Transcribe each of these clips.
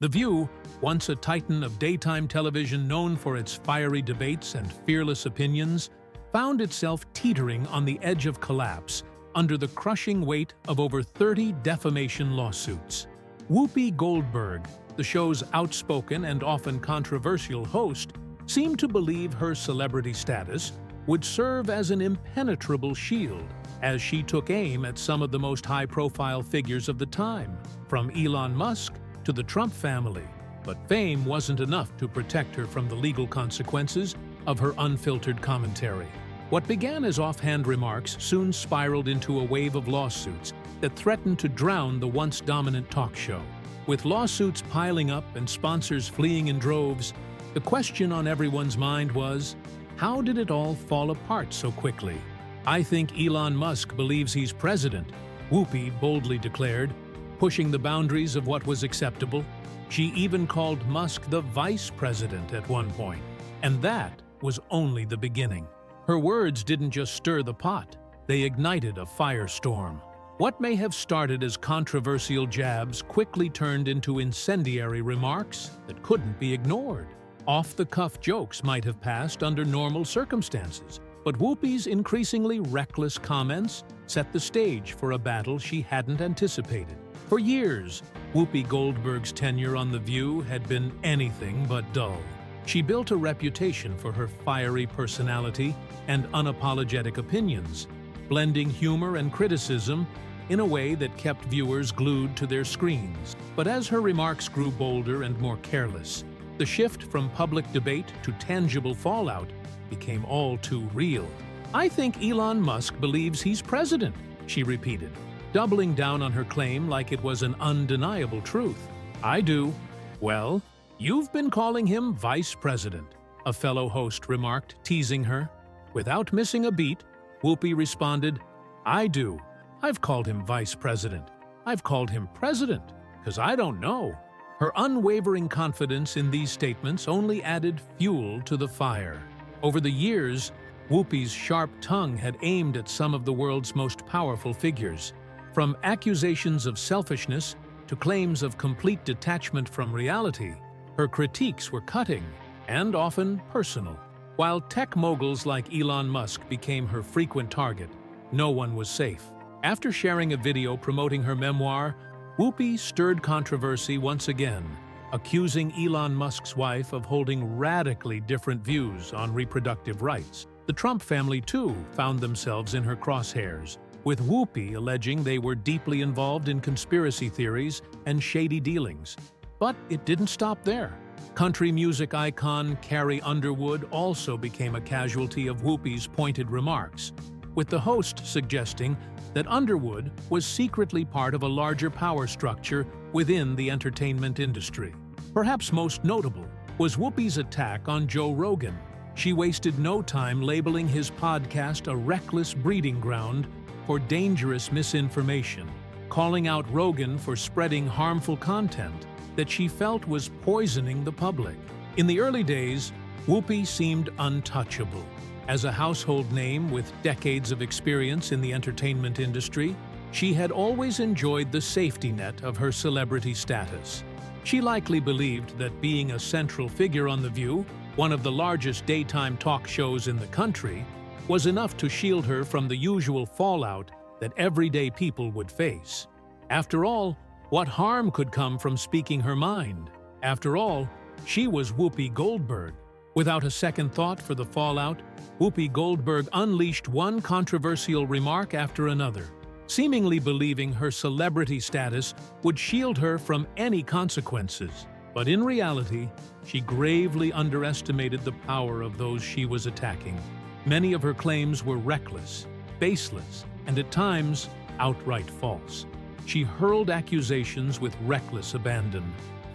The View, once a titan of daytime television known for its fiery debates and fearless opinions, found itself teetering on the edge of collapse under the crushing weight of over 30 defamation lawsuits. Whoopi Goldberg, the show's outspoken and often controversial host, seemed to believe her celebrity status would serve as an impenetrable shield as she took aim at some of the most high-profile figures of the time, from Elon Musk to the Trump family. But fame wasn't enough to protect her from the legal consequences of her unfiltered commentary. What began as offhand remarks soon spiraled into a wave of lawsuits that threatened to drown the once dominant talk show. With lawsuits piling up and sponsors fleeing in droves, the question on everyone's mind was, how did it all fall apart so quickly? "I think Elon Musk believes he's president," Whoopi boldly declared, pushing the boundaries of what was acceptable. She even called Musk the vice president at one point, and that was only the beginning. Her words didn't just stir the pot, they ignited a firestorm. What may have started as controversial jabs quickly turned into incendiary remarks that couldn't be ignored. Off-the-cuff jokes might have passed under normal circumstances, but Whoopi's increasingly reckless comments set the stage for a battle she hadn't anticipated. For years, Whoopi Goldberg's tenure on The View had been anything but dull. She built a reputation for her fiery personality and unapologetic opinions, blending humor and criticism in a way that kept viewers glued to their screens. But as her remarks grew bolder and more careless, the shift from public debate to tangible fallout became all too real. "I think Elon Musk believes he's president," she repeated, doubling down on her claim like it was an undeniable truth. "I do." "Well, you've been calling him vice president," a fellow host remarked, teasing her. Without missing a beat, Whoopi responded, "I do. I've called him vice president. I've called him president, 'cause I don't know." Her unwavering confidence in these statements only added fuel to the fire. Over the years, Whoopi's sharp tongue had aimed at some of the world's most powerful figures. From accusations of selfishness to claims of complete detachment from reality, her critiques were cutting and often personal. While tech moguls like Elon Musk became her frequent target, no one was safe. After sharing a video promoting her memoir, Whoopi stirred controversy once again, accusing Elon Musk's wife of holding radically different views on reproductive rights. The Trump family, too, found themselves in her crosshairs, with Whoopi alleging they were deeply involved in conspiracy theories and shady dealings. But it didn't stop there. Country music icon Carrie Underwood also became a casualty of Whoopi's pointed remarks, with the host suggesting that Underwood was secretly part of a larger power structure within the entertainment industry. Perhaps most notable was Whoopi's attack on Joe Rogan. She wasted no time labeling his podcast a reckless breeding ground for dangerous misinformation, calling out Rogan for spreading harmful content that she felt was poisoning the public. In the early days, Whoopi seemed untouchable. As a household name with decades of experience in the entertainment industry, she had always enjoyed the safety net of her celebrity status. She likely believed that being a central figure on The View, one of the largest daytime talk shows in the country, was enough to shield her from the usual fallout that everyday people would face. After all, what harm could come from speaking her mind? After all, she was Whoopi Goldberg. Without a second thought for the fallout, Whoopi Goldberg unleashed one controversial remark after another, seemingly believing her celebrity status would shield her from any consequences. But in reality, she gravely underestimated the power of those she was attacking. Many of her claims were reckless, baseless, and at times outright false. She hurled accusations with reckless abandon,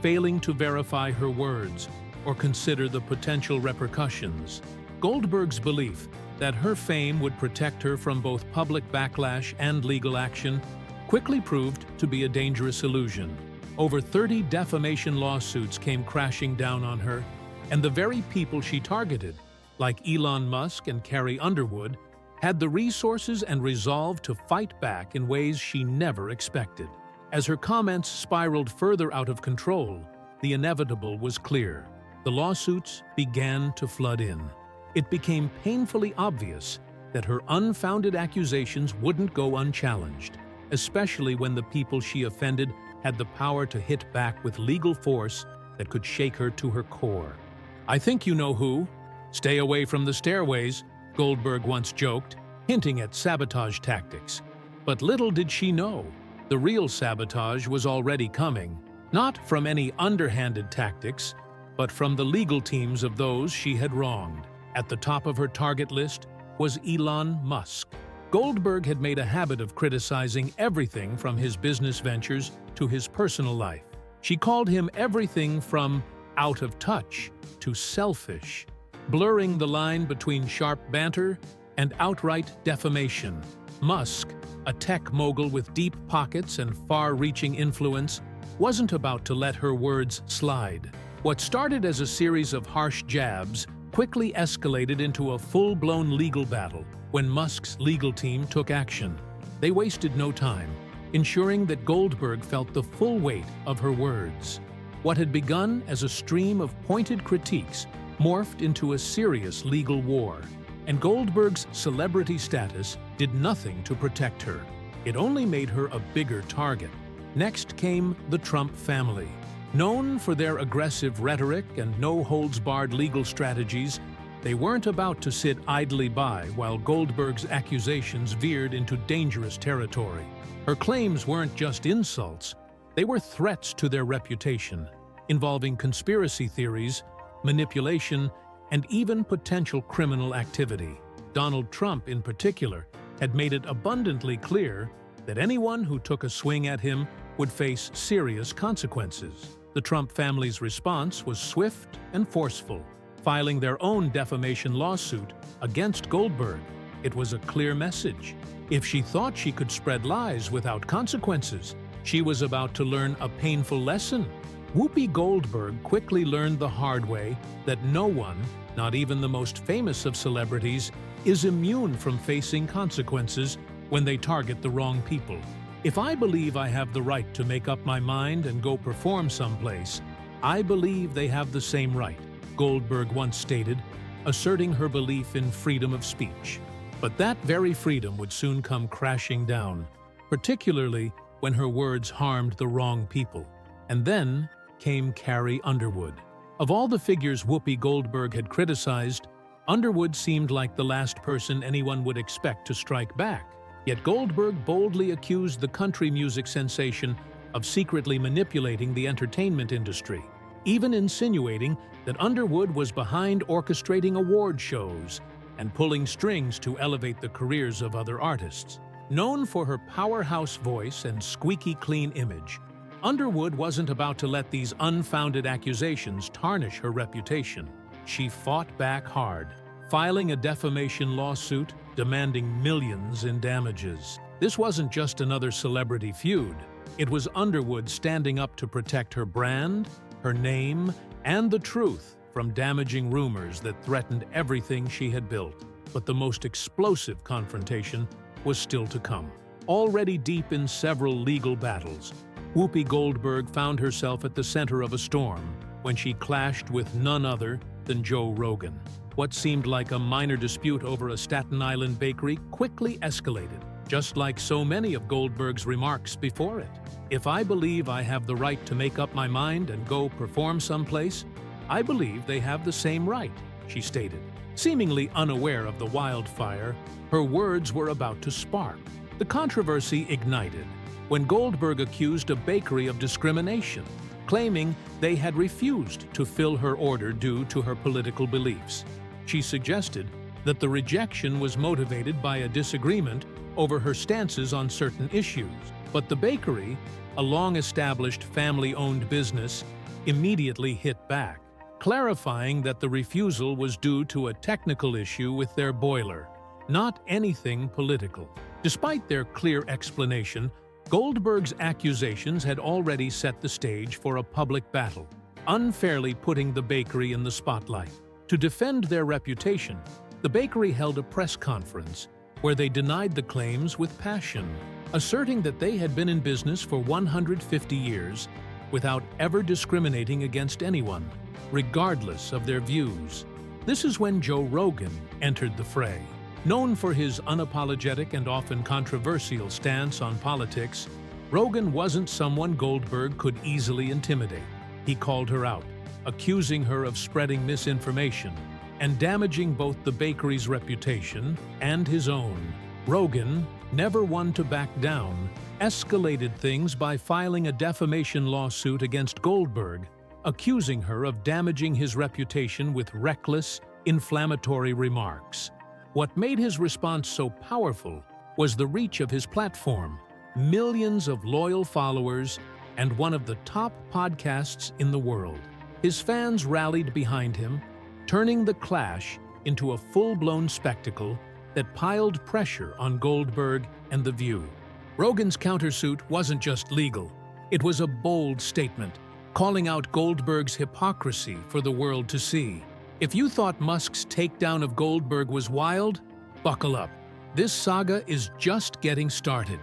failing to verify her words or consider the potential repercussions. Goldberg's belief that her fame would protect her from both public backlash and legal action quickly proved to be a dangerous illusion. Over 30 defamation lawsuits came crashing down on her, and the very people she targeted, like Elon Musk and Carrie Underwood, had the resources and resolve to fight back in ways she never expected. As her comments spiraled further out of control, the inevitable was clear. The lawsuits began to flood in. It became painfully obvious that her unfounded accusations wouldn't go unchallenged, especially when the people she offended had the power to hit back with legal force that could shake her to her core. "I think you know who. Stay away from the stairways," Goldberg once joked, hinting at sabotage tactics. But little did she know, the real sabotage was already coming, not from any underhanded tactics, but from the legal teams of those she had wronged. At the top of her target list was Elon Musk. Goldberg had made a habit of criticizing everything from his business ventures to his personal life. She called him everything from out of touch to selfish, blurring the line between sharp banter and outright defamation. Musk, a tech mogul with deep pockets and far-reaching influence, wasn't about to let her words slide. What started as a series of harsh jabs quickly escalated into a full-blown legal battle when Musk's legal team took action. They wasted no time, ensuring that Goldberg felt the full weight of her words. What had begun as a stream of pointed critiques morphed into a serious legal war, and Goldberg's celebrity status did nothing to protect her. It only made her a bigger target. Next came the Trump family. Known for their aggressive rhetoric and no-holds-barred legal strategies, they weren't about to sit idly by while Goldberg's accusations veered into dangerous territory. Her claims weren't just insults, they were threats to their reputation, involving conspiracy theories, manipulation, and even potential criminal activity. Donald Trump, in particular, had made it abundantly clear that anyone who took a swing at him would face serious consequences. The Trump family's response was swift and forceful, filing their own defamation lawsuit against Goldberg. It was a clear message. If she thought she could spread lies without consequences, she was about to learn a painful lesson. Whoopi Goldberg quickly learned the hard way that no one, not even the most famous of celebrities, is immune from facing consequences when they target the wrong people. "If I believe I have the right to make up my mind and go perform someplace, I believe they have the same right," Goldberg once stated, asserting her belief in freedom of speech. But that very freedom would soon come crashing down, particularly when her words harmed the wrong people. And then came Carrie Underwood. Of all the figures Whoopi Goldberg had criticized, Underwood seemed like the last person anyone would expect to strike back. Yet Goldberg boldly accused the country music sensation of secretly manipulating the entertainment industry, even insinuating that Underwood was behind orchestrating award shows and pulling strings to elevate the careers of other artists. Known for her powerhouse voice and squeaky clean image, Underwood wasn't about to let these unfounded accusations tarnish her reputation. She fought back hard, filing a defamation lawsuit demanding millions in damages. This wasn't just another celebrity feud. It was Underwood standing up to protect her brand, her name, and the truth from damaging rumors that threatened everything she had built. But the most explosive confrontation was still to come. Already deep in several legal battles, Whoopi Goldberg found herself at the center of a storm when she clashed with none other than Joe Rogan. What seemed like a minor dispute over a Staten Island bakery quickly escalated, just like so many of Goldberg's remarks before it. "If I believe I have the right to make up my mind and go perform someplace, I believe they have the same right," she stated. Seemingly unaware of the wildfire her words were about to spark. The controversy ignited when Goldberg accused a bakery of discrimination, claiming they had refused to fill her order due to her political beliefs. She suggested that the rejection was motivated by a disagreement over her stances on certain issues. But the bakery, a long-established family-owned business, immediately hit back, clarifying that the refusal was due to a technical issue with their boiler, not anything political. Despite their clear explanation, Goldberg's accusations had already set the stage for a public battle, unfairly putting the bakery in the spotlight. To defend their reputation, the bakery held a press conference where they denied the claims with passion, asserting that they had been in business for 150 years without ever discriminating against anyone, regardless of their views. This is when Joe Rogan entered the fray. Known for his unapologetic and often controversial stance on politics, Rogan wasn't someone Goldberg could easily intimidate. He called her out, accusing her of spreading misinformation and damaging both the bakery's reputation and his own. Rogan, never one to back down, escalated things by filing a defamation lawsuit against Goldberg, accusing her of damaging his reputation with reckless, inflammatory remarks. What made his response so powerful was the reach of his platform, millions of loyal followers, and one of the top podcasts in the world. His fans rallied behind him, turning the clash into a full-blown spectacle that piled pressure on Goldberg and The View. Rogan's countersuit wasn't just legal, it was a bold statement, calling out Goldberg's hypocrisy for the world to see. If you thought Musk's takedown of Goldberg was wild, buckle up. This saga is just getting started.